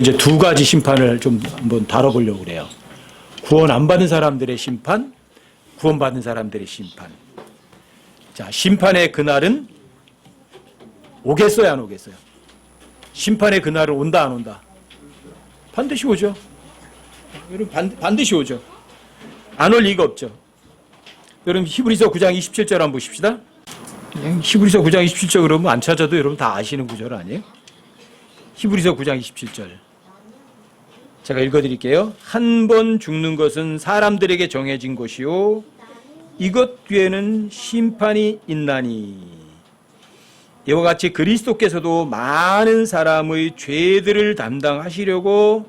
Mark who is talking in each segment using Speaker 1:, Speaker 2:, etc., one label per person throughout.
Speaker 1: 이제 두 가지 심판을 좀 한번 다뤄보려고 그래요. 구원 안 받은 사람들의 심판, 구원받은 사람들의 심판. 자, 심판의 그날은 오겠어요, 안 오겠어요? 심판의 그날은 온다, 안 온다? 반드시 오죠. 여러분, 반드시 오죠. 안 올 리가 없죠. 여러분, 히브리서 9장 27절 한번 보십시다. 히브리서 9장 27절 그러면 안 찾아도 여러분 다 아시는 구절 아니에요? 히브리서 9장 27절. 제가 읽어드릴게요. 한 번 죽는 것은 사람들에게 정해진 것이요 이것 뒤에는 심판이 있나니 이와 같이 그리스도께서도 많은 사람의 죄들을 담당하시려고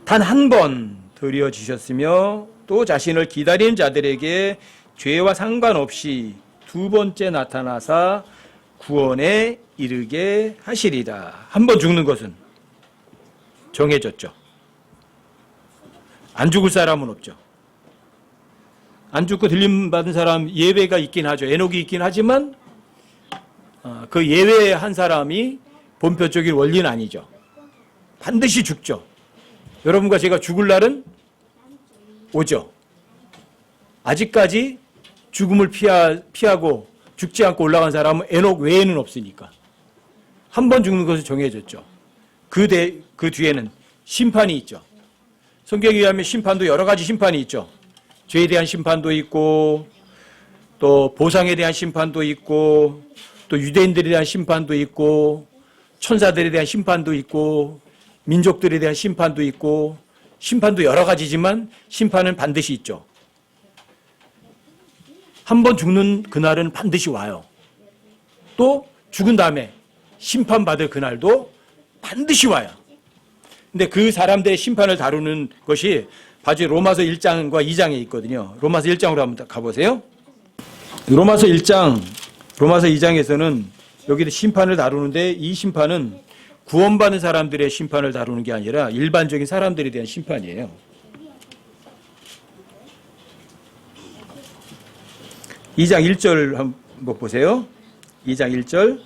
Speaker 1: 단 한 번 드려지셨으며 또 자신을 기다리는 자들에게 죄와 상관없이 두 번째 나타나사 구원에 이르게 하시리라. 한 번 죽는 것은 정해졌죠. 안 죽을 사람은 없죠. 안 죽고 들림받은 사람 예외가 있긴 하죠. 에녹이 있긴 하지만 그 예외의 한 사람이 본표적인 원리는 아니죠. 반드시 죽죠. 여러분과 제가 죽을 날은 오죠. 아직까지 죽음을 피하고 죽지 않고 올라간 사람은 에녹 외에는 없으니까. 한 번 죽는 것은 정해졌죠. 그 뒤에는 심판이 있죠. 성경에 의하면 심판도 여러 가지 심판이 있죠. 죄에 대한 심판도 있고 또 보상에 대한 심판도 있고 또 유대인들에 대한 심판도 있고 천사들에 대한 심판도 있고 민족들에 대한 심판도 있고 심판도 여러 가지지만 심판은 반드시 있죠. 한 번 죽는 그날은 반드시 와요. 또 죽은 다음에 심판받을 그날도 반드시 와요. 근데 그 사람들의 심판을 다루는 것이 바로 로마서 1장과 2장에 있거든요. 로마서 1장으로 한번 가보세요. 로마서 2장에서는 여기도 심판을 다루는데 이 심판은 구원받는 사람들의 심판을 다루는 게 아니라 일반적인 사람들에 대한 심판이에요. 2장 1절 한번 보세요. 2장 1절.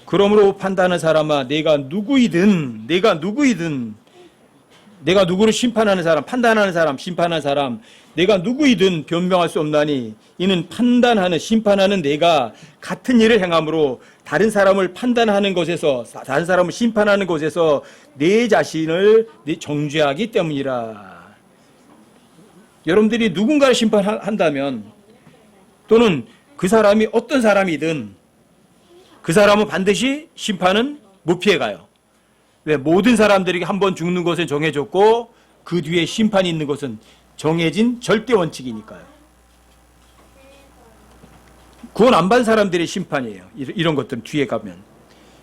Speaker 1: 그러므로 판단하는 사람아 내가 누구이든 내가 누구를 심판하는 사람, 판단하는 사람, 심판하는 사람 내가 누구이든 변명할 수 없나니 이는 판단하는 심판하는 내가 같은 일을 행함으로 다른 사람을 판단하는 것에서 다른 사람을 심판하는 것에서 내 자신을 정죄하기 때문이라. 여러분들이 누군가를 심판한다면 또는 그 사람이 어떤 사람이든 그 사람은 반드시 심판은 못 피해가요. 왜? 모든 사람들에게 한 번 죽는 것은 정해졌고 그 뒤에 심판이 있는 것은 정해진 절대 원칙이니까요. 구원 안 받은 사람들의 심판이에요. 이런 것들은 뒤에 가면.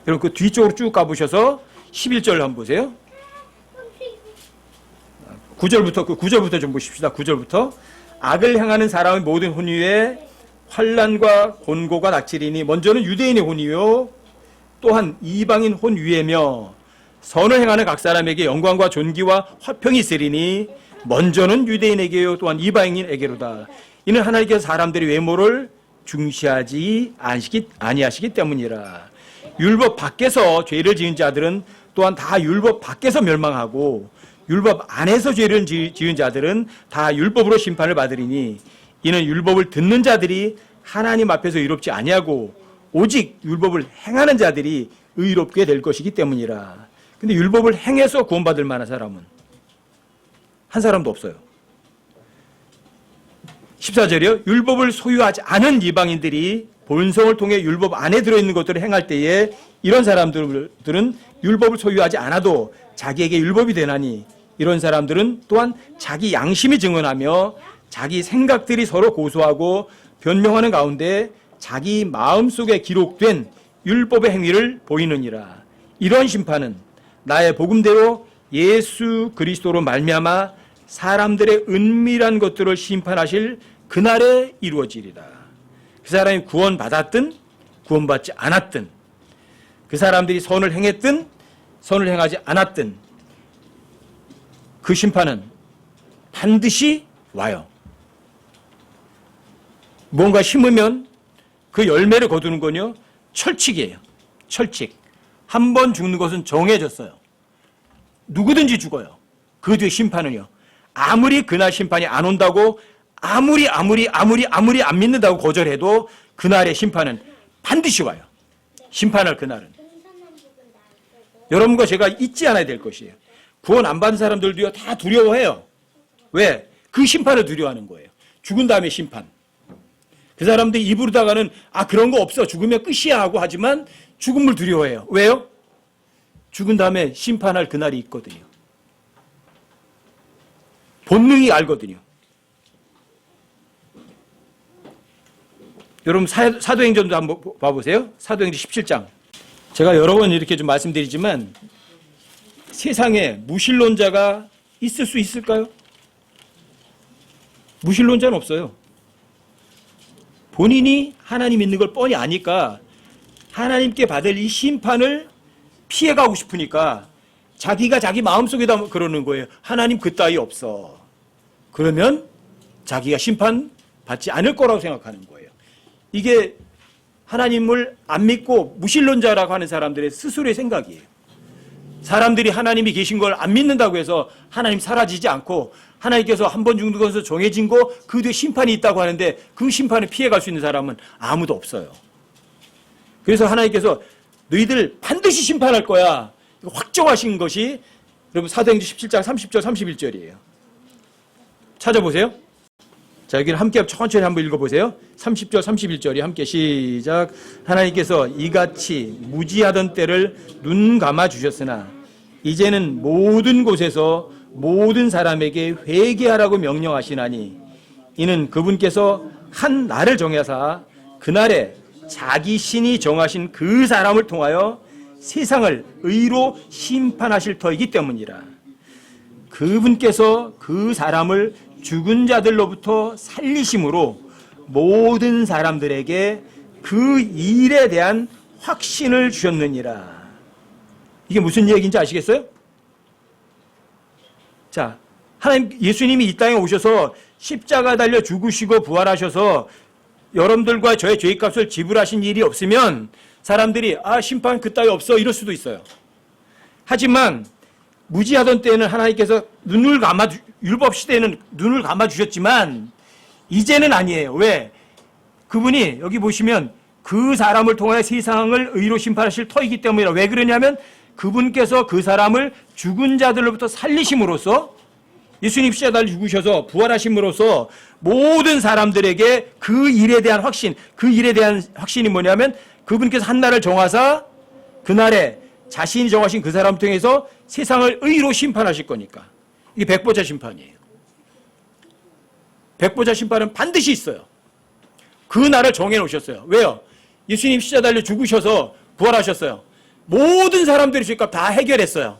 Speaker 1: 여러분 그 뒤쪽으로 쭉 가보셔서 11절 한번 보세요. 9절부터 좀 보십시다. 9절부터 악을 행하는 사람의 모든 혼위에 환난과 곤고가 닥치리니 먼저는 유대인의 혼이요 또한 이방인 혼위에며 선을 행하는 각 사람에게 영광과 존귀와 화평이 있으리니 먼저는 유대인에게요 또한 이방인에게로다. 이는 하나님께서 사람들의 외모를 중시하지 아니하시기 때문이라. 율법 밖에서 죄를 지은 자들은 또한 다 율법 밖에서 멸망하고 율법 안에서 죄를 지은 자들은 다 율법으로 심판을 받으리니 이는 율법을 듣는 자들이 하나님 앞에서 의롭지 아니하고 오직 율법을 행하는 자들이 의롭게 될 것이기 때문이라. 근데 율법을 행해서 구원받을 만한 사람은 한 사람도 없어요. 14절이요. 율법을 소유하지 않은 이방인들이 본성을 통해 율법 안에 들어있는 것들을 행할 때에 이런 사람들은 율법을 소유하지 않아도 자기에게 율법이 되나니 이런 사람들은 또한 자기 양심이 증언하며 자기 생각들이 서로 고소하고 변명하는 가운데 자기 마음속에 기록된 율법의 행위를 보이느니라. 이런 심판은 나의 복음대로 예수 그리스도로 말미암아 사람들의 은밀한 것들을 심판하실 그날에 이루어지리라. 그 사람이 구원받았든 구원받지 않았든 그 사람들이 선을 행했든 선을 행하지 않았든 그 심판은 반드시 와요. 뭔가 심으면 그 열매를 거두는 건요 철칙이에요. 철칙. 한 번 죽는 것은 정해졌어요. 누구든지 죽어요. 그 뒤에 심판은요. 아무리 그날 심판이 안 온다고 아무리 안 믿는다고 거절해도 그날의 심판은 반드시 와요. 심판할 그날은. 여러분과 제가 잊지 않아야 될 것이에요. 구원 안 받은 사람들도요, 다 두려워해요. 왜? 그 심판을 두려워하는 거예요. 죽은 다음에 심판. 그 사람들이 입으로다가는 그런 거 없어. 죽으면 끝이야 하고 하지만 죽음을 두려워해요. 왜요? 죽은 다음에 심판할 그날이 있거든요. 본능이 알거든요. 여러분 사도행전도 한번 봐보세요. 사도행전 17장. 제가 여러 번 이렇게 좀 말씀드리지만 세상에 무신론자가 있을 수 있을까요? 무신론자는 없어요. 본인이 하나님 있는 걸 뻔히 아니까 하나님께 받을 이 심판을 피해가고 싶으니까 자기가 자기 마음속에다 그러는 거예요. 하나님 그따위 없어. 그러면 자기가 심판 받지 않을 거라고 생각하는 거예요. 이게 하나님을 안 믿고 무신론자라고 하는 사람들의 스스로의 생각이에요. 사람들이 하나님이 계신 걸 안 믿는다고 해서 하나님 사라지지 않고 하나님께서 한 번 죽는 것으로 정해진 거 그 뒤에 심판이 있다고 하는데 그 심판을 피해갈 수 있는 사람은 아무도 없어요. 그래서 하나님께서 너희들 반드시 심판할 거야 확정하신 것이 여러분 사도행전 17장 30절 31절이에요. 찾아보세요. 자, 여기는 함께 천천히 한번 읽어보세요. 30절 31절이 함께 시작. 하나님께서 이같이 무지하던 때를 눈 감아 주셨으나 이제는 모든 곳에서 모든 사람에게 회개하라고 명령하시나니 이는 그분께서 한 날을 정하사 그날에 자기 신이 정하신 그 사람을 통하여 세상을 의로 심판하실 터이기 때문이라. 그분께서 그 사람을 죽은 자들로부터 살리심으로 모든 사람들에게 그 일에 대한 확신을 주셨느니라. 이게 무슨 얘기인지 아시겠어요? 자, 하나님 예수님이 이 땅에 오셔서 십자가 달려 죽으시고 부활하셔서 여러분들과 저의 죄값을 지불하신 일이 없으면 사람들이 심판 그따위 없어 이럴 수도 있어요. 하지만 무지하던 때에는 하나님께서 눈을 감아 율법 시대에는 눈을 감아 주셨지만 이제는 아니에요. 왜? 그분이 여기 보시면 그 사람을 통하여 세상을 의로 심판하실 터이기 때문이라. 왜 그러냐면 그분께서 그 사람을 죽은 자들로부터 살리심으로써 예수님 십자가에 달려 죽으셔서 부활하심으로써 모든 사람들에게 그 일에 대한 확신, 그 일에 대한 확신이 뭐냐면 그분께서 한 날을 정하사 그날에 자신이 정하신 그 사람 통해서 세상을 의로 심판하실 거니까. 이게 백보자 심판이에요. 백보자 심판은 반드시 있어요. 그 날을 정해놓으셨어요. 왜요? 예수님 십자가에 달려 죽으셔서 부활하셨어요. 모든 사람들이 죄값 다 해결했어요.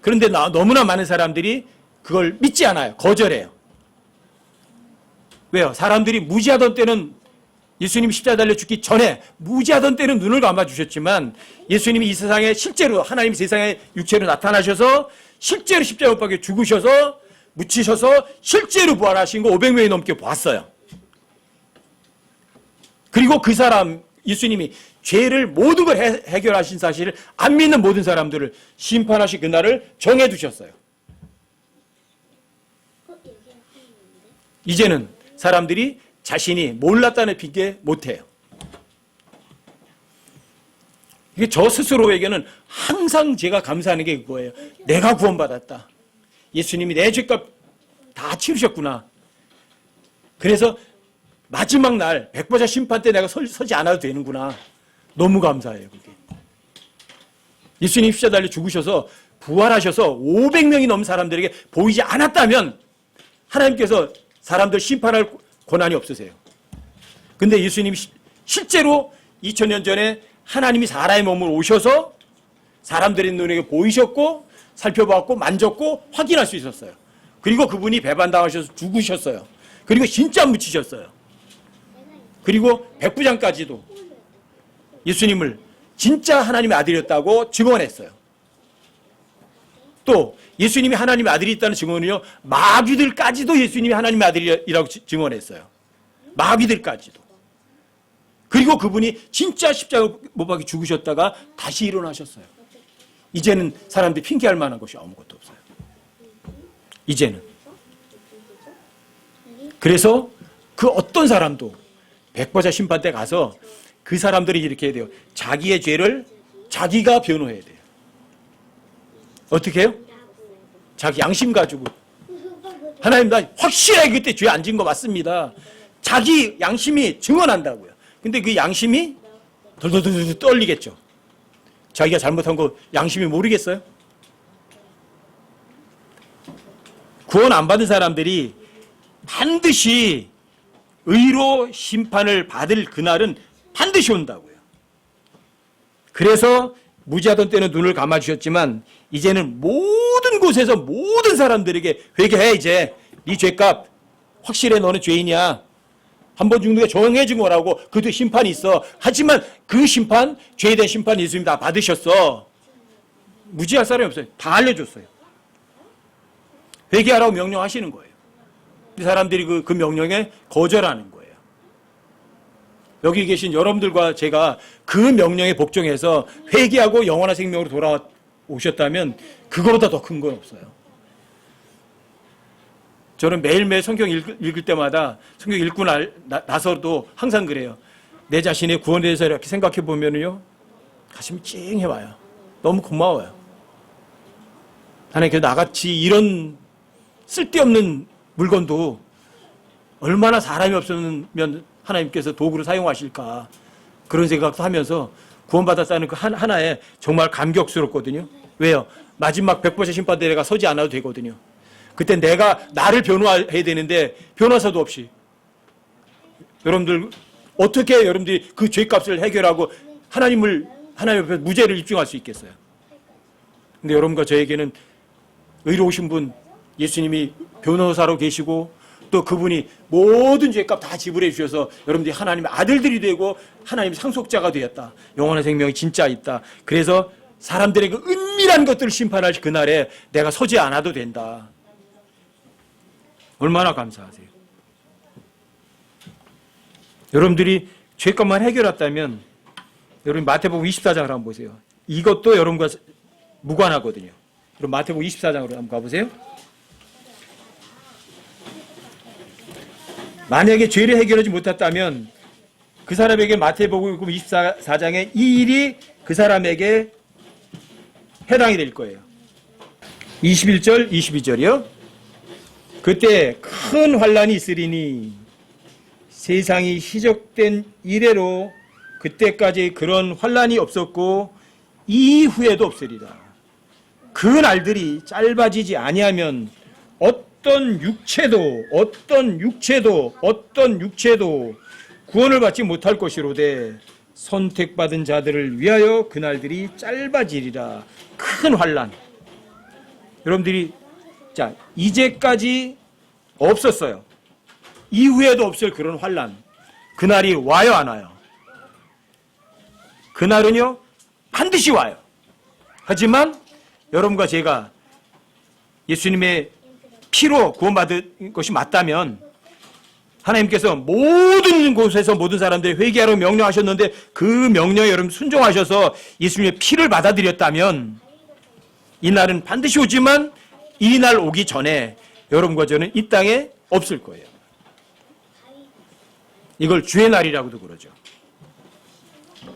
Speaker 1: 그런데 너무나 많은 사람들이 그걸 믿지 않아요. 거절해요. 왜요? 사람들이 무지하던 때는 예수님 십자가에 달려 죽기 전에 무지하던 때는 눈을 감아주셨지만 예수님이 이 세상에 실제로 하나님 세상에 육체로 나타나셔서 실제로 십자가 못 박혀 죽으셔서 묻히셔서 실제로 부활하신 거 500명이 넘게 봤어요. 그리고 그 사람 예수님이 죄를 모든 걸 해결하신 사실을 안 믿는 모든 사람들을 심판하신 그날을 정해두셨어요. 이제는 사람들이 자신이 몰랐다는 핑계 못해요. 이게 저 스스로에게는 항상 제가 감사하는 게 그거예요. 내가 구원받았다. 예수님이 내 죄값 다 치르셨구나. 그래서 마지막 날 백보자 심판 때 내가 서지 않아도 되는구나. 너무 감사해요. 그게. 예수님 십자가에 달려 죽으셔서 부활하셔서 500명이 넘는 사람들에게 보이지 않았다면 하나님께서 사람들 심판할 고난이 없으세요. 근데 예수님이 실제로 2000년 전에 하나님이 사람의 몸으로 오셔서 사람들의 눈에게 보이셨고 살펴봤고 만졌고 확인할 수 있었어요. 그리고 그분이 배반당하셔서 죽으셨어요. 그리고 진짜 묻히셨어요. 그리고 백부장까지도 예수님을 진짜 하나님의 아들이었다고 증언했어요. 또 예수님이 하나님의 아들이 있다는 증언은요, 마귀들까지도 예수님이 하나님의 아들이라고 증언했어요. 마귀들까지도. 그리고 그분이 진짜 십자가 못 박혀 죽으셨다가 다시 일어나셨어요. 이제는 사람들이 핑계할 만한 것이 아무것도 없어요. 이제는. 그래서 그 어떤 사람도 백보자 심판 때 가서 그 사람들이 이렇게 해야 돼요. 자기의 죄를 자기가 변호해야 돼요. 어떻게 해요? 자기 양심 가지고. 하나님, 나 확실하게 그때 죄 안 지은 거 맞습니다. 자기 양심이 증언한다고요. 근데 그 양심이 덜덜덜 떨리겠죠. 자기가 잘못한 거 양심이 모르겠어요? 구원 안 받은 사람들이 반드시 의로 심판을 받을 그날은 반드시 온다고요. 그래서 무지하던 때는 눈을 감아주셨지만 이제는 모든 곳에서 모든 사람들에게 회개해. 이제 네 죄값 확실해. 너는 죄인이야. 한 번 죽는 게 정해진 거라고. 그것도 심판이 있어. 하지만 그 심판, 죄에 대한 심판 예수님이 다 받으셨어. 무지할 사람이 없어요. 다 알려줬어요. 회개하라고 명령하시는 거예요. 이 사람들이 그 명령에 거절하는 거예요. 여기 계신 여러분들과 제가 그 명령에 복종해서 회개하고 영원한 생명으로 돌아오셨다면 그거보다 더 큰 건 없어요. 저는 매일매일 성경 읽을 때마다 성경 읽고 나서도 항상 그래요. 내 자신의 구원에 대해서 이렇게 생각해 보면요, 가슴이 찡해 와요. 너무 고마워요. 하나님, 나같이 이런 쓸데없는 물건도 얼마나 사람이 없으면 하나님께서 도구로 사용하실까, 그런 생각도 하면서 구원받았다는 그 하나에 정말 감격스럽거든요. 왜요? 마지막 백보자 심판대에 내가 서지 않아도 되거든요. 그때 내가 나를 변호해야 되는데 변호사도 없이 여러분들 어떻게 여러분들이 그 죄값을 해결하고 하나님 앞에 무죄를 입증할 수 있겠어요? 근데 여러분과 저에게는 의로우신 분 예수님이 변호사로 계시고 또 그분이 모든 죄값 다 지불해 주셔서 여러분들이 하나님의 아들들이 되고 하나님의 상속자가 되었다. 영원한 생명이 진짜 있다. 그래서 사람들의 그 은밀한 것들을 심판할 그날에 내가 서지 않아도 된다. 얼마나 감사하세요. 여러분들이 죄값만 해결했다면 여러분 마태복음 24장을 한번 보세요. 이것도 여러분과 무관하거든요. 그럼 마태복음 24장으로 한번 가보세요. 만약에 죄를 해결하지 못했다면 그 사람에게 마태복음 24장의 이 일이 그 사람에게 해당이 될 거예요. 21절, 22절이요. 그때 큰 환란이 있으리니 세상이 시작된 이래로 그때까지 그런 환란이 없었고 이후에도 없으리라. 그 날들이 짧아지지 아니하면 어떤 육체도 구원을 받지 못할 것이로되 선택받은 자들을 위하여 그 날들이 짧아지리라. 큰 환란. 여러분들이 자, 이제까지 없었어요. 이후에도 없을 그런 환란. 그날이 와요, 안 와요? 그날은요, 반드시 와요. 하지만 여러분과 제가 예수님의 피로 구원받은 것이 맞다면 하나님께서 모든 곳에서 모든 사람들이 회개하라고 명령하셨는데 그 명령에 여러분 순종하셔서 예수님의 피를 받아들였다면 이 날은 반드시 오지만 이 날 오기 전에 여러분과 저는 이 땅에 없을 거예요. 이걸 주의 날이라고도 그러죠.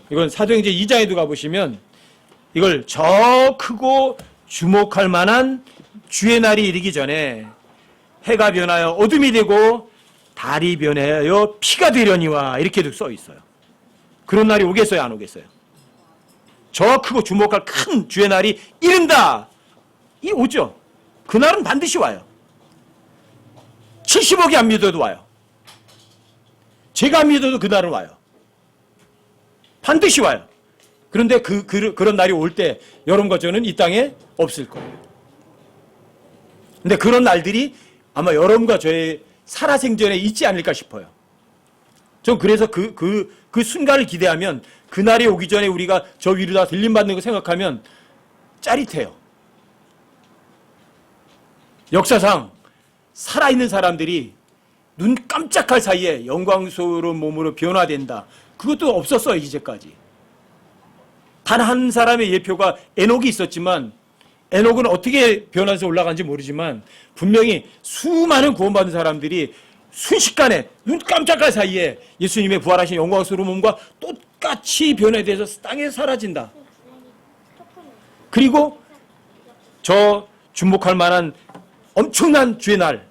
Speaker 1: 이건 사도행전 2장에도 가보시면 이걸 저 크고 주목할 만한 주의 날이 이르기 전에 해가 변하여 어둠이 되고 달이 변하여 피가 되려니와 이렇게도 써 있어요. 그런 날이 오겠어요, 안 오겠어요? 저 크고 주목할 큰 주의 날이 이른다. 이 오죠. 그날은 반드시 와요. 70억이 안 믿어도 와요. 제가 안 믿어도 그날은 와요. 반드시 와요. 그런데 그런 날이 올 때 여러분과 저는 이 땅에 없을 거예요. 근데 그런 날들이 아마 여러분과 저의 살아생전에 있지 않을까 싶어요. 전 그래서 그 순간을 기대하면 그날이 오기 전에 우리가 저 위로 다 들림받는 거 생각하면 짜릿해요. 역사상 살아있는 사람들이 눈 깜짝할 사이에 영광스러운 몸으로 변화된다. 그것도 없었어요, 이제까지. 단 한 사람의 예표가 에녹이 있었지만 에녹은 어떻게 변해서 올라간지 모르지만 분명히 수많은 구원받은 사람들이 순식간에 눈 깜짝할 사이에 예수님의 부활하신 영광스러운 몸과 똑같이 변해돼서 땅에 사라진다. 그리고 저 주목할 만한 엄청난 주의 날,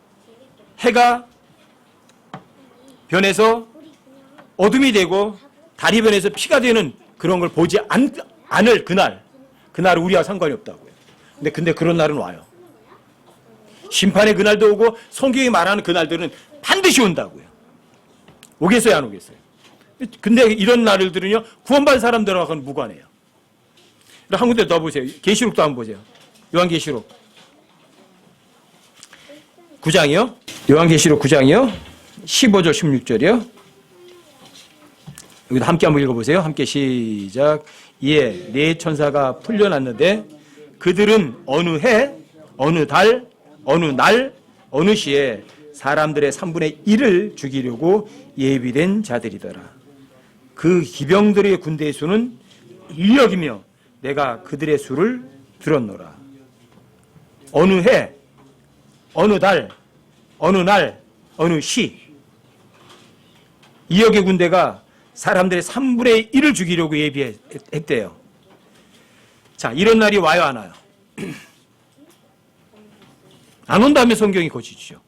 Speaker 1: 해가 변해서 어둠이 되고 달이 변해서 피가 되는 그런 걸 보지 않을 그날은 우리와 상관이 없다고요. 근데 그런 날은 와요. 심판의 그날도 오고 성경이 말하는 그날들은 반드시 온다고요. 오겠어요, 안 오겠어요? 근데 이런 날들은요, 구원받은 사람들하고는 무관해요. 한 군데 더 보세요. 계시록도 한번 보세요. 요한계시록 9장이요. 요한계시록 9장이요. 15절 16절이요. 여기도 함께 한번 읽어보세요. 함께 시작. 이에 네 천사가 풀려났는데 그들은 어느 해, 어느 달, 어느 날, 어느 시에 사람들의 3분의 1을 죽이려고 예비된 자들이더라. 그 기병들의 군대의 수는 1력이며 내가 그들의 수를 들었노라. 어느 해, 어느 달, 어느 날, 어느 시. 2억의 군대가 사람들의 3분의 1을 죽이려고 예비했대요. 자, 이런 날이 와요, 안 와요? 안 온다면 성경이 고치죠.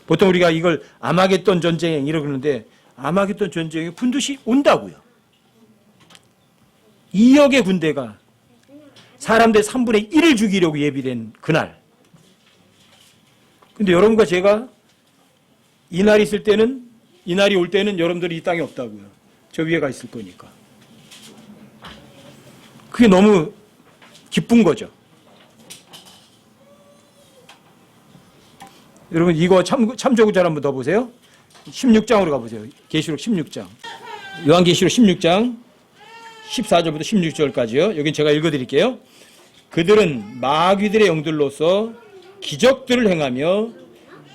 Speaker 1: 보통 우리가 이걸 아마겟돈 전쟁 이러고 그러는데 아마겟돈 전쟁이 반드시 온다고요. 2억의 군대가 사람들 3분의 1을 죽이려고 예비된 그날. 근데 여러분과 제가 이 날이 있을 때는, 이 날이 올 때는 여러분들이 이 땅에 없다고요. 저 위에 가 있을 거니까. 그게 너무 기쁜 거죠. 여러분 이거 참조구절 한번 더 보세요. 16장으로 가보세요. 계시록 16장. 요한계시록 16장 14절부터 16절까지요. 여긴 제가 읽어드릴게요. 그들은 마귀들의 영들로서 기적들을 행하며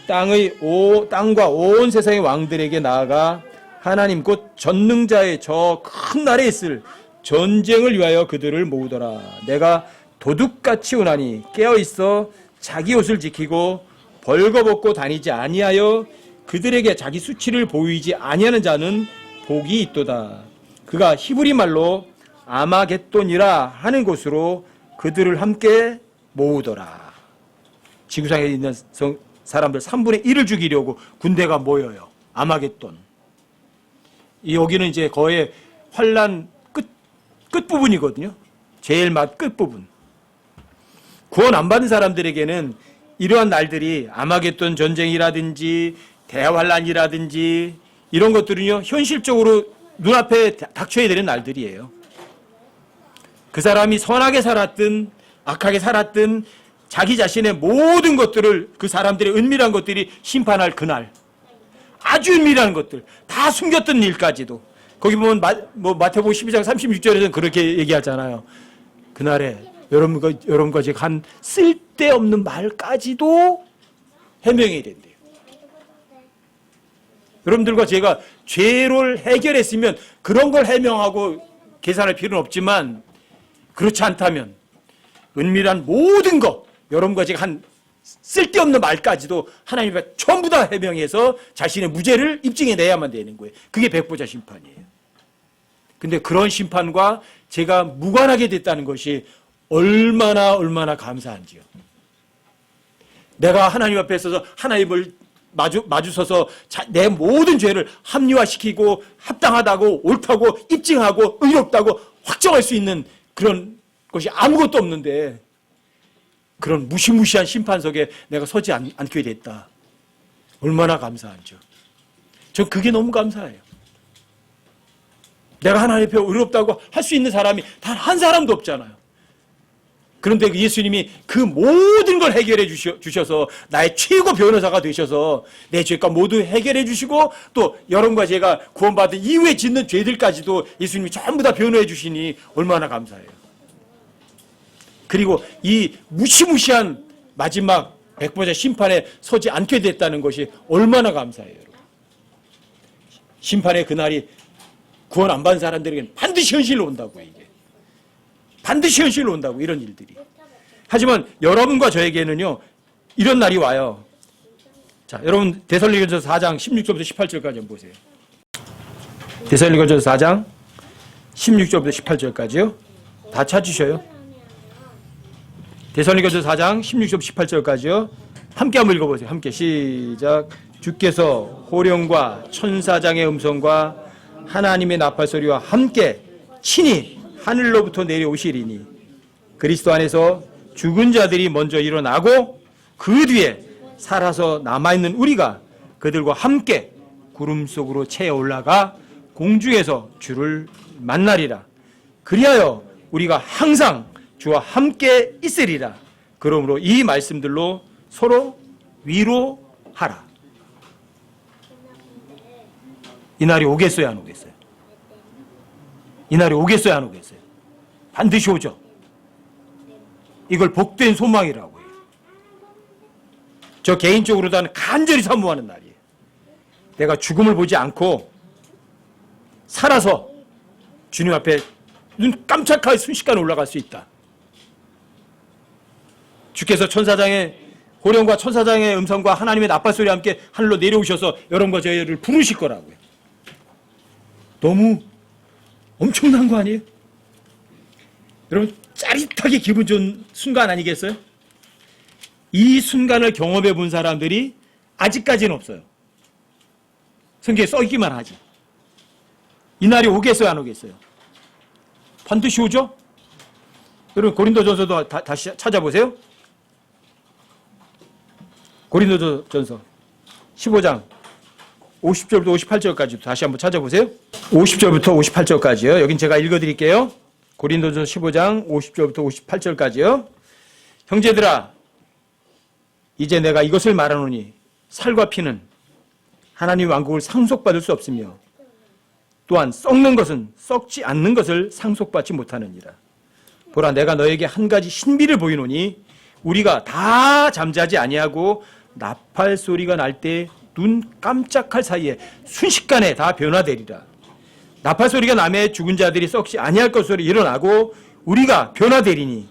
Speaker 1: 땅과 온 세상의 왕들에게 나아가 하나님 곧 전능자의 저 큰 날에 있을 전쟁을 위하여 그들을 모으더라. 내가 도둑같이 오나니 깨어있어 자기 옷을 지키고 벌거벗고 다니지 아니하여 그들에게 자기 수치를 보이지 아니하는 자는 복이 있도다. 그가 히브리 말로 아마겟돈이라 하는 곳으로 그들을 함께 모으더라. 지구상에 있는 사람들 3분의 1을 죽이려고 군대가 모여요. 아마겟돈. 여기는 이제 거의 환란 끝부분이거든요. 제일 끝부분. 구원 안 받은 사람들에게는 이러한 날들이 아마겟돈 전쟁이라든지 대환란이라든지 이런 것들은요, 현실적으로 눈앞에 닥쳐야 되는 날들이에요. 그 사람이 선하게 살았든 악하게 살았든 자기 자신의 모든 것들을, 그 사람들의 은밀한 것들이 심판할 그날, 아주 은밀한 것들 다 숨겼던 일까지도, 거기 보면 마태복음 12장 36절에서는 그렇게 얘기하잖아요. 그날에 여러분과 제가 한 쓸데없는 말까지도 해명해야 된대요. 여러분들과 제가 죄를 해결했으면 그런 걸 해명하고 계산할 필요는 없지만, 그렇지 않다면 은밀한 모든 것, 여러분과 제가 한 쓸데없는 말까지도 하나님 앞에 전부 다 해명해서 자신의 무죄를 입증해내야만 되는 거예요. 그게 백보자 심판이에요. 근데 그런 심판과 제가 무관하게 됐다는 것이 얼마나 감사한지요. 내가 하나님 앞에 서서 하나님을 마주서서 내 모든 죄를 합리화시키고 합당하다고 옳다고 입증하고 의롭다고 확정할 수 있는 그런 것이 아무것도 없는데, 그런 무시무시한 심판석에 내가 서지 않게 됐다. 얼마나 감사한죠. 전 그게 너무 감사해요. 내가 하나님 앞에 의롭다고 할 수 있는 사람이 단 한 사람도 없잖아요. 그런데 예수님이 그 모든 걸 해결해 주셔서 나의 최고 변호사가 되셔서 내 죄값 모두 해결해 주시고, 또 여러분과 제가 구원받은 이후에 짓는 죄들까지도 예수님이 전부 다 변호해 주시니 얼마나 감사해요. 그리고 이 무시무시한 마지막 백보자 심판에 서지 않게 됐다는 것이 얼마나 감사해요. 여러분. 심판의 그날이 구원 안 받은 사람들에게는 반드시 현실로 온다고요. 이게 반드시 현실로 온다고, 이런 일들이. 하지만 여러분과 저에게는요, 이런 날이 와요. 자, 여러분 데살로니가전서 4장 16절부터 18절까지 한번 보세요. 데살로니가전서 4장 16절부터 18절까지요. 다 찾으셔요. 데살로니가전서 4장 16절부터 18절까지요. 함께 한번 읽어보세요. 함께 시작. 주께서 호령과 천사장의 음성과 하나님의 나팔소리와 함께 친히 하늘로부터 내려오시리니 그리스도 안에서 죽은 자들이 먼저 일어나고 그 뒤에 살아서 남아있는 우리가 그들과 함께 구름 속으로 채 올라가 공중에서 주를 만나리라. 그리하여 우리가 항상 주와 함께 있으리라. 그러므로 이 말씀들로 서로 위로하라. 이 날이 오겠어요, 안 오겠어요? 이 날이 오겠어요, 안 오겠어요? 반드시 오죠. 이걸 복된 소망이라고 해요. 저 개인적으로 나는 간절히 사모하는 날이에요. 내가 죽음을 보지 않고 살아서 주님 앞에 눈 깜짝하게 순식간에 올라갈 수 있다. 주께서 호령과 천사장의 음성과 하나님의 나팔소리와 함께 하늘로 내려오셔서 여러분과 저희를 부르실 거라고요. 너무 엄청난 거 아니에요? 여러분 짜릿하게 기분 좋은 순간 아니겠어요? 이 순간을 경험해 본 사람들이 아직까지는 없어요. 성경에 써있기만 하지. 이 날이 오겠어요, 안 오겠어요? 반드시 오죠? 여러분 고린도전서도 다시 찾아보세요. 고린도전서 15장 50절부터 58절까지 다시 한번 찾아보세요. 50절부터 58절까지요. 여긴 제가 읽어드릴게요. 고린도전서 15장 50절부터 58절까지요. 형제들아, 이제 내가 이것을 말하노니 살과 피는 하나님 왕국을 상속받을 수 없으며 또한 썩는 것은 썩지 않는 것을 상속받지 못하느니라. 보라, 내가 너에게 한 가지 신비를 보이노니 우리가 다 잠자지 아니하고 나팔 소리가 날 때 눈 깜짝할 사이에 순식간에 다 변화되리라. 나팔 소리가 나매 죽은 자들이 썩지 아니할 것으로 일어나고 우리가 변화되리니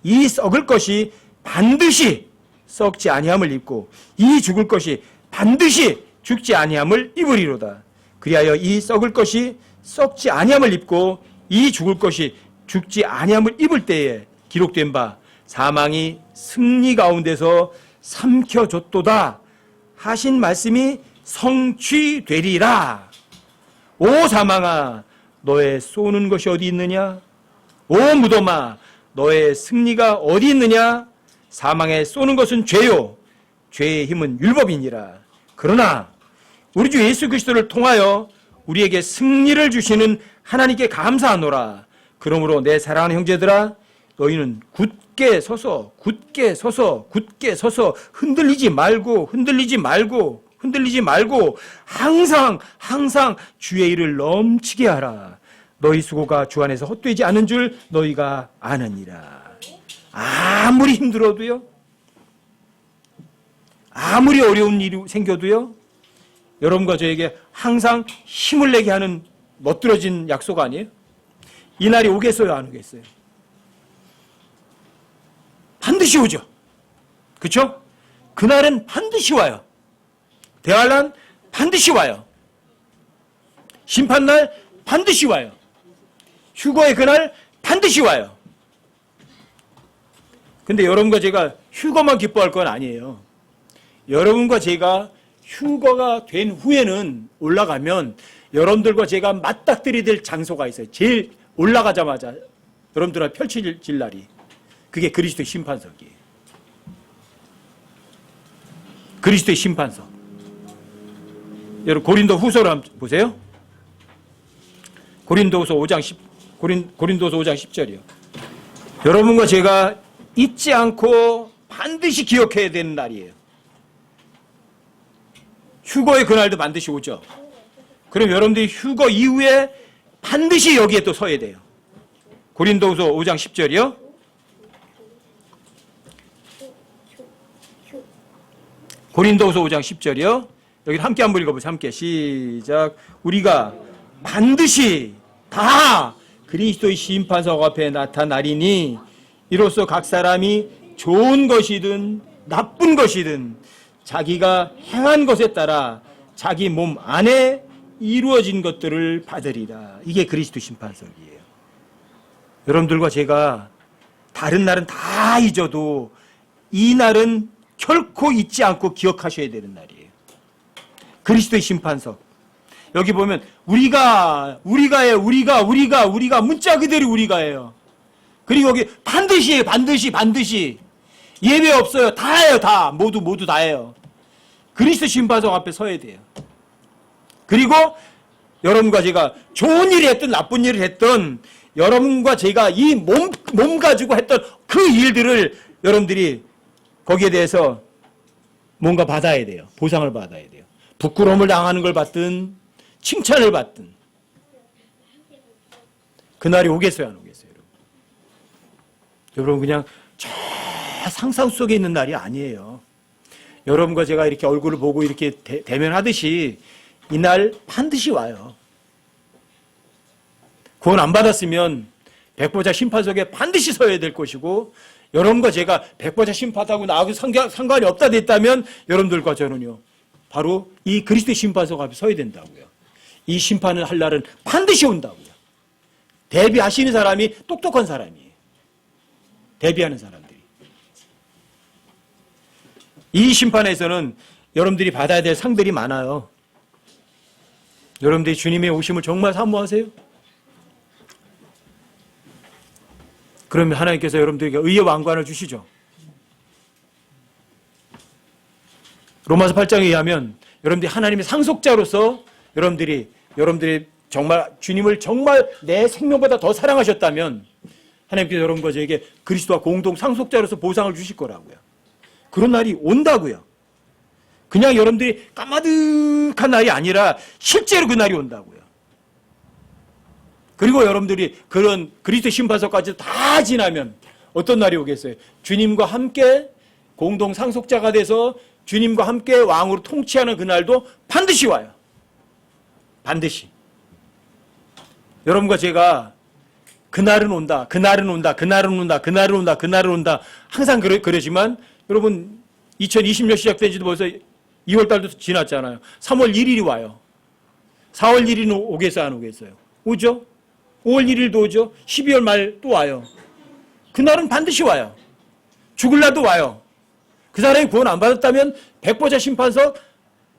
Speaker 1: 이 썩을 것이 반드시 썩지 아니함을 입고 이 죽을 것이 반드시 죽지 아니함을 입으리로다. 그리하여 이 썩을 것이 썩지 아니함을 입고 이 죽을 것이 죽지 아니함을 입을 때에 기록된 바 사망이 승리 가운데서 삼켜졌도다 하신 말씀이 성취되리라. 오 사망아, 너의 쏘는 것이 어디 있느냐? 오 무덤아, 너의 승리가 어디 있느냐? 사망에 쏘는 것은 죄요, 죄의 힘은 율법이니라. 그러나 우리 주 예수 그리스도를 통하여 우리에게 승리를 주시는 하나님께 감사하노라. 그러므로 내 사랑하는 형제들아, 너희는 굳게 서서 흔들리지 말고 항상 주의 일을 넘치게 하라. 너희 수고가 주 안에서 헛되지 않은 줄 너희가 아느니라. 아무리 힘들어도요, 아무리 어려운 일이 생겨도요, 여러분과 저에게 항상 힘을 내게 하는 멋들어진 약속 아니에요? 이 날이 오겠어요, 안 오겠어요? 반드시 오죠. 그렇죠? 그날은 반드시 와요. 대환란 반드시 와요. 심판날 반드시 와요. 휴거의 그날 반드시 와요. 근데 여러분과 제가 휴거만 기뻐할 건 아니에요. 여러분과 제가 휴거가 된 후에는 올라가면 여러분들과 제가 맞닥뜨려야 될 장소가 있어요. 제일 올라가자마자 여러분들과 펼쳐질 날이. 그게 그리스도의 심판석이에요. 그리스도의 심판석. 여러분 고린도 후서를 한번 보세요. 고린도서 5장 10절이요. 여러분과 제가 잊지 않고 반드시 기억해야 되는 날이에요. 휴거의 그날도 반드시 오죠. 그럼 여러분들이 휴거 이후에 반드시 여기에 또 서야 돼요. 고린도서 5장 10절이요. 고린도서 5장 10절이요. 여기 함께 한번 읽어보세요. 함께 시작. 우리가 반드시 다 그리스도의 심판석 앞에 나타나리니 이로써 각 사람이 좋은 것이든 나쁜 것이든 자기가 행한 것에 따라 자기 몸 안에 이루어진 것들을 받으리라. 이게 그리스도 심판석이에요. 여러분들과 제가 다른 날은 다 잊어도 이 날은 결코 잊지 않고 기억하셔야 되는 날이에요. 그리스도의 심판석. 여기 보면 우리가예요. 우리가 문자 그대로 우리가예요. 그리고 여기 반드시 예배 없어요. 다 해요. 다 모두 다 해요. 그리스도 심판석 앞에 서야 돼요. 그리고 여러분과 제가 좋은 일을 했든 나쁜 일을 했든 여러분과 제가 이 몸 가지고 했던 그 일들을 여러분들이 거기에 대해서 뭔가 받아야 돼요. 보상을 받아야 돼요. 부끄러움을 당하는 걸 받든 칭찬을 받든 그날이 오겠어요, 안 오겠어요? 여러분 그냥 저 상상 속에 있는 날이 아니에요. 여러분과 제가 이렇게 얼굴을 보고 이렇게 대면하듯이 이날 반드시 와요. 구원 안 받았으면 백보자 심판석에 반드시 서야 될 것이고 여러분과 제가 백보자 심판하고 나하고 상관이 없다 됐다면 여러분들과 저는요 바로 이 그리스도의 심판석 앞에 서야 된다고요. 이 심판을 할 날은 반드시 온다고요. 대비하시는 사람이 똑똑한 사람이에요. 대비하는 사람들이. 이 심판에서는 여러분들이 받아야 될 상들이 많아요. 여러분들이 주님의 오심을 정말 사모하세요? 그러면 하나님께서 여러분들에게 의의 왕관을 주시죠. 로마서 8장에 의하면 여러분들이 하나님의 상속자로서 여러분들이 정말 주님을 정말 내 생명보다 더 사랑하셨다면 하나님께서 여러분과 저에게 그리스도와 공동 상속자로서 보상을 주실 거라고요. 그런 날이 온다고요. 그냥 여러분들이 까마득한 날이 아니라 실제로 그 날이 온다고요. 그리고 여러분들이 그런 그리스도 심판석까지 다 지나면 어떤 날이 오겠어요? 주님과 함께 공동 상속자가 돼서 주님과 함께 왕으로 통치하는 그날도 반드시 와요. 반드시. 여러분과 제가 그날은 온다. 항상 그러지만 여러분 2020년 시작된 지도 벌써 2월 달도 지났잖아요. 3월 1일이 와요. 4월 1일은 오겠어요, 안 오겠어요? 오죠? 5월 1일도 오죠? 12월 말 또 와요. 그날은 반드시 와요. 죽을 날도 와요. 그 사람이 구원 안 받았다면 백보자 심판석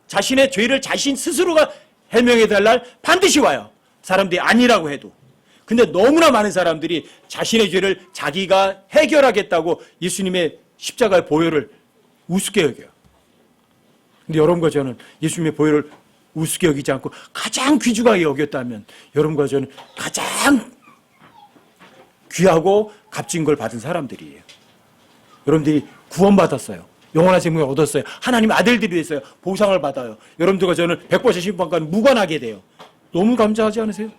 Speaker 1: 자신의 죄를 자신 스스로가 해명해 달 날 반드시 와요. 사람들이 아니라고 해도. 근데 너무나 많은 사람들이 자신의 죄를 자기가 해결하겠다고 예수님의 십자가의 보혈을 우습게 여겨요. 근데 여러분과 저는 예수님의 보혈을 우습게 여기지 않고 가장 귀중하게 여겼다면 여러분과 저는 가장 귀하고 값진 걸 받은 사람들이에요. 여러분들이 구원받았어요. 영원한 생명을 얻었어요. 하나님 아들들이 됐어요. 보상을 받아요. 여러분들과 저는 백보자 심판과는 무관하게 돼요. 너무 감사하지 않으세요?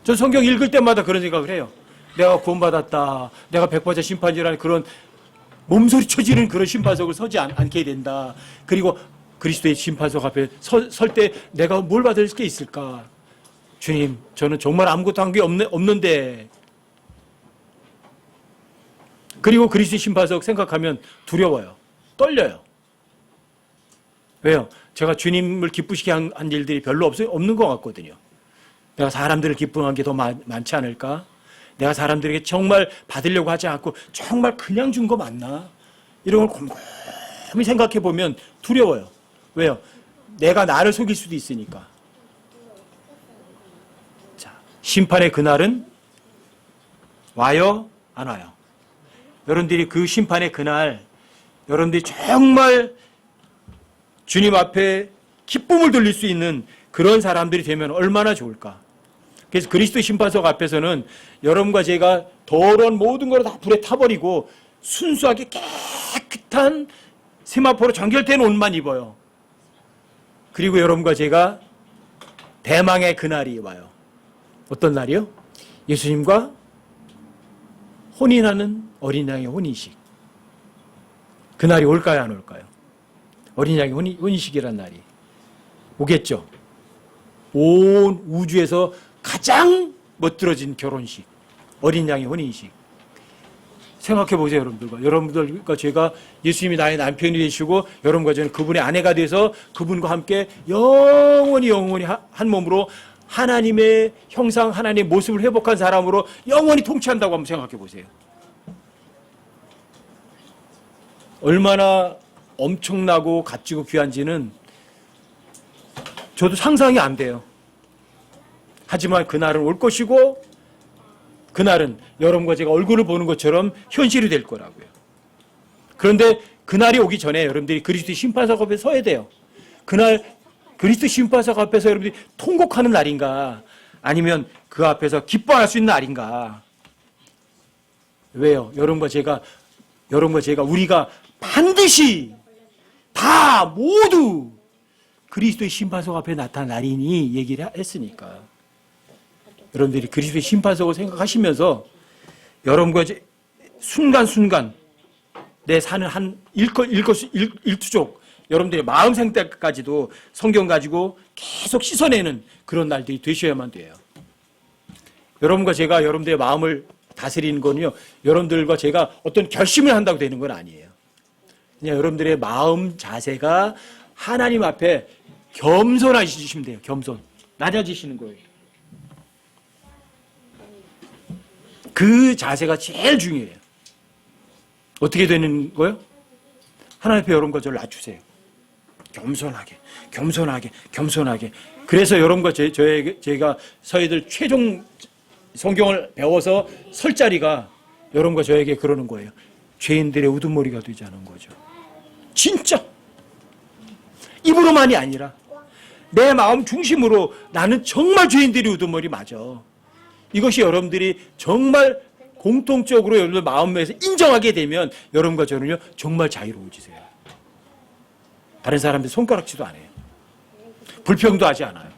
Speaker 1: 전 성경 읽을 때마다 그런 생각을 해요. 내가 구원받았다. 내가 백보자 심판이라는 그런 몸소리 쳐지는 그런 심판석을 서지 않게 된다. 그리고 그리스도의 심판석 앞에 설 때 내가 뭘 받을 게 있을까? 주님, 저는 정말 아무것도 한 게 없는데. 그리고 그리스도의 심판석 생각하면 두려워요. 떨려요. 왜요? 제가 주님을 기쁘시게 한 일들이 별로 없는 것 같거든요. 내가 사람들을 기쁘게 한 게 더 많지 않을까? 내가 사람들에게 정말 받으려고 하지 않고 정말 그냥 준 거 맞나? 이런 걸 곰곰이 생각해 보면 두려워요. 왜요? 내가 나를 속일 수도 있으니까. 자, 심판의 그날은 와요? 안 와요? 여러분들이 그 심판의 그날, 여러분들이 정말 주님 앞에 기쁨을 돌릴 수 있는 그런 사람들이 되면 얼마나 좋을까? 그래서 그리스도 심판석 앞에서는 여러분과 제가 더러운 모든 걸 다 불에 타버리고 순수하게 깨끗한 세마포로 정결된 옷만 입어요. 그리고 여러분과 제가 대망의 그날이 와요. 어떤 날이요? 예수님과 혼인하는 어린 양의 혼인식. 그날이 올까요, 안 올까요? 어린 양의 혼인식이란 날이 오겠죠. 온 우주에서 가장 멋들어진 결혼식, 어린 양의 혼인식. 생각해 보세요, 여러분들과. 여러분들과 제가 예수님이 나의 남편이 되시고 여러분과 저는 그분의 아내가 돼서 그분과 함께 영원히 한 몸으로 하나님의 형상, 하나님의 모습을 회복한 사람으로 영원히 통치한다고 한번 생각해 보세요. 얼마나 엄청나고 값지고 귀한지는 저도 상상이 안 돼요. 하지만 그날은 올 것이고 그날은 여러분과 제가 얼굴을 보는 것처럼 현실이 될 거라고요. 그런데 그날이 오기 전에 여러분들이 그리스도의 심판석 앞에 서야 돼요. 그날 그리스도 심판석 앞에서 여러분들이 통곡하는 날인가, 아니면 그 앞에서 기뻐할 수 있는 날인가. 왜요? 여러분과 제가 우리가 반드시 다 모두 그리스도의 심판석 앞에 나타난 날이니 얘기를 했으니까. 여러분들이 그리스도의 심판석을 생각하시면서 여러분과 순간순간 내 사는 한 일투족 여러분들의 마음 상태까지도 성경 가지고 계속 씻어내는 그런 날들이 되셔야만 돼요. 여러분과 제가 여러분들의 마음을 다스리는 거는요, 여러분들과 제가 어떤 결심을 한다고 되는 건 아니에요. 그냥 여러분들의 마음 자세가 하나님 앞에 겸손하시면 돼요. 겸손. 낮아지시는 거예요. 그 자세가 제일 중요해요. 어떻게 되는 거예요? 하나님 앞에 여러분과 저를 낮추세요. 겸손하게. 그래서 여러분과 제가 저희들 최종 성경을 배워서 설 자리가 여러분과 저에게 그러는 거예요. 죄인들의 우두머리가 되지 않은 거죠. 진짜 입으로만이 아니라 내 마음 중심으로 나는 정말 죄인들의 우두머리 맞아. 이것이 여러분들이 정말 공통적으로 여러분들 마음에서 인정하게 되면 여러분과 저는요 정말 자유로워지세요. 다른 사람들 손가락질도 안 해요. 불평도 하지 않아요.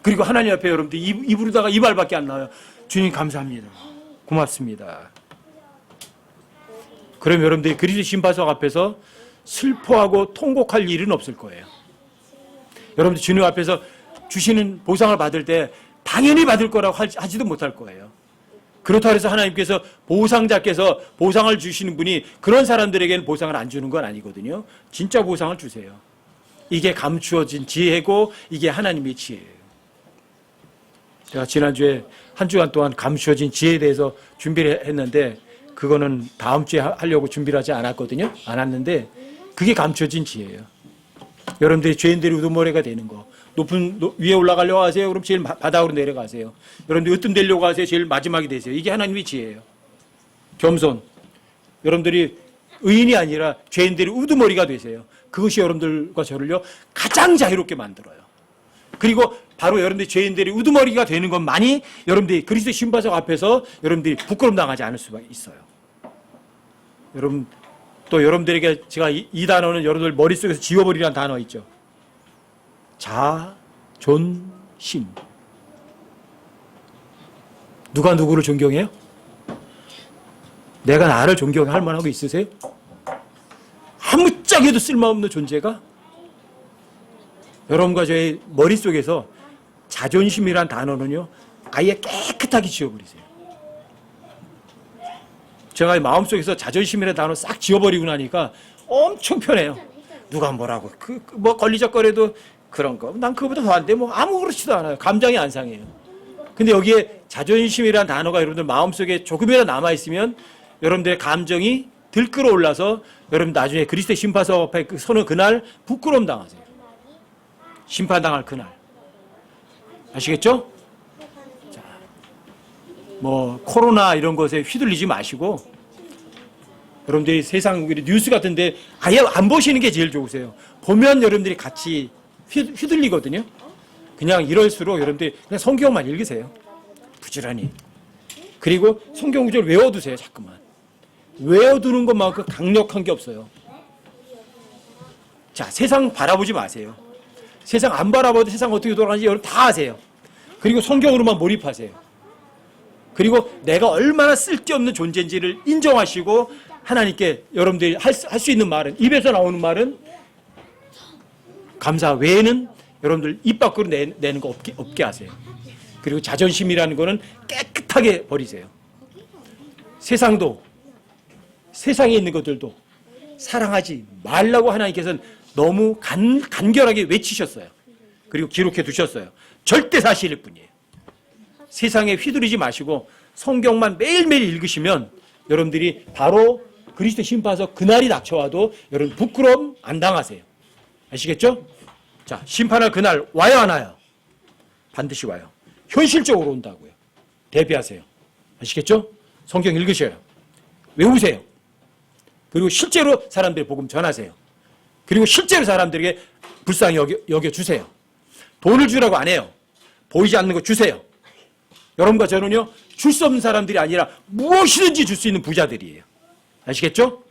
Speaker 1: 그리고 하나님 앞에 여러분들 입으로다가 이 말밖에 안 나와요. 주님 감사합니다. 고맙습니다. 그럼 여러분들이 그리스도 심판석 앞에서 슬퍼하고 통곡할 일은 없을 거예요. 여러분들 주님 앞에서 주시는 보상을 받을 때 당연히 받을 거라고 하지도 못할 거예요. 그렇다고 해서 하나님께서 보상자께서 보상을 주시는 분이 그런 사람들에게는 보상을 안 주는 건 아니거든요. 진짜 보상을 주세요. 이게 감추어진 지혜고 이게 하나님의 지혜예요. 제가 지난주에 한 주간 동안 감추어진 지혜에 대해서 준비를 했는데 그거는 다음 주에 하려고 준비를 하지 않았는데 그게 감추어진 지혜예요. 여러분들이 죄인들이 우두머리가 되는 거, 높은 위에 올라가려고 하세요. 그럼 제일 바닥으로 내려가세요. 여러분들 으뜸되려고 하세요. 제일 마지막이 되세요. 이게 하나님의 지혜예요. 겸손. 여러분들이 의인이 아니라 죄인들이 우두머리가 되세요. 그것이 여러분들과 저를요 가장 자유롭게 만들어요. 그리고 바로 여러분들이 죄인들이 우두머리가 되는 것만이 여러분들이 그리스도 심판석 앞에서 여러분들이 부끄럼 당하지 않을 수가 있어요. 여러분 또 여러분들에게 제가 이 단어는 여러분들 머릿속에서 지워버리라는 단어 있죠. 자존심. 누가 누구를 존경해요? 내가 나를 존경할 만하고 있으세요? 아무짝에도 쓸모없는 존재가? 여러분과 저의 머릿속에서 자존심이란 단어는요 아예 깨끗하게 지워버리세요. 제가 마음속에서 자존심이라는 단어 싹 지워버리고 나니까 엄청 편해요. 누가 뭐라고 뭐 걸리적거려도 그런 거 난 그거보다 더 안 돼. 뭐 아무렇지도 않아요. 감정이 안 상해요. 근데 여기에 자존심이라는 단어가 여러분들 마음속에 조금이라도 남아있으면 여러분들의 감정이 들끓어올라서 여러분 나중에 그리스도의 심판석 앞에 서는 그날 부끄러움 당하세요. 심판당할 그날. 아시겠죠? 자, 뭐 코로나 이런 것에 휘둘리지 마시고 여러분들이 세상 뉴스 같은데 아예 안 보시는 게 제일 좋으세요. 보면 여러분들이 같이 휘둘리거든요. 그냥 이럴수록 여러분들이 그냥 성경만 읽으세요. 부지런히. 그리고 성경 구절을 외워두세요. 자꾸만. 외워두는 것만큼 강력한 게 없어요. 자, 세상 바라보지 마세요. 세상 안 바라봐도 세상 어떻게 돌아가는지 여러분 다 아세요. 그리고 성경으로만 몰입하세요. 그리고 내가 얼마나 쓸데없는 존재인지를 인정하시고 하나님께 여러분들이 할 수 있는 말은, 입에서 나오는 말은 감사 외에는 여러분들 입 밖으로 내는 거 없게 하세요. 그리고 자존심이라는 거는 깨끗하게 버리세요. 세상도, 세상에 있는 것들도 사랑하지 말라고 하나님께서는 너무 간결하게 외치셨어요. 그리고 기록해 두셨어요. 절대 사실일 뿐이에요. 세상에 휘두르지 마시고 성경만 매일매일 읽으시면 여러분들이 바로 그리스도 심판에서 그날이 닥쳐와도 여러분 부끄러움 안 당하세요. 아시겠죠? 자, 심판할 그날 와요 안 와요? 반드시 와요. 현실적으로 온다고요. 대비하세요. 아시겠죠? 성경 읽으셔요. 외우세요. 그리고 실제로 사람들의 복음 전하세요. 그리고 실제로 사람들에게 불쌍히 여겨주세요. 돈을 주라고 안 해요. 보이지 않는 거 주세요. 여러분과 저는요, 줄 수 없는 사람들이 아니라 무엇이든지 줄 수 있는 부자들이에요. 아시겠죠?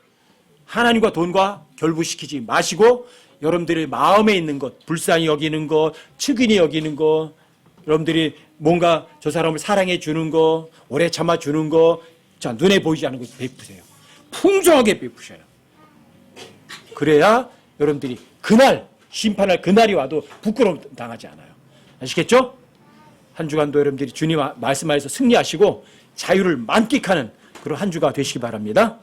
Speaker 1: 하나님과 돈과 결부시키지 마시고 여러분들의 마음에 있는 것, 불쌍히 여기는 것, 측은히 여기는 것, 여러분들이 뭔가 저 사람을 사랑해 주는 거, 오래 참아 주는 거, 자, 눈에 보이지 않는 것 베푸세요. 풍성하게 베푸셔요. 그래야 여러분들이 그날, 심판할 그날이 와도 부끄러움 당하지 않아요. 아시겠죠? 한 주간도 여러분들이 주님 말씀 안에서 승리하시고 자유를 만끽하는 그런 한 주가 되시기 바랍니다.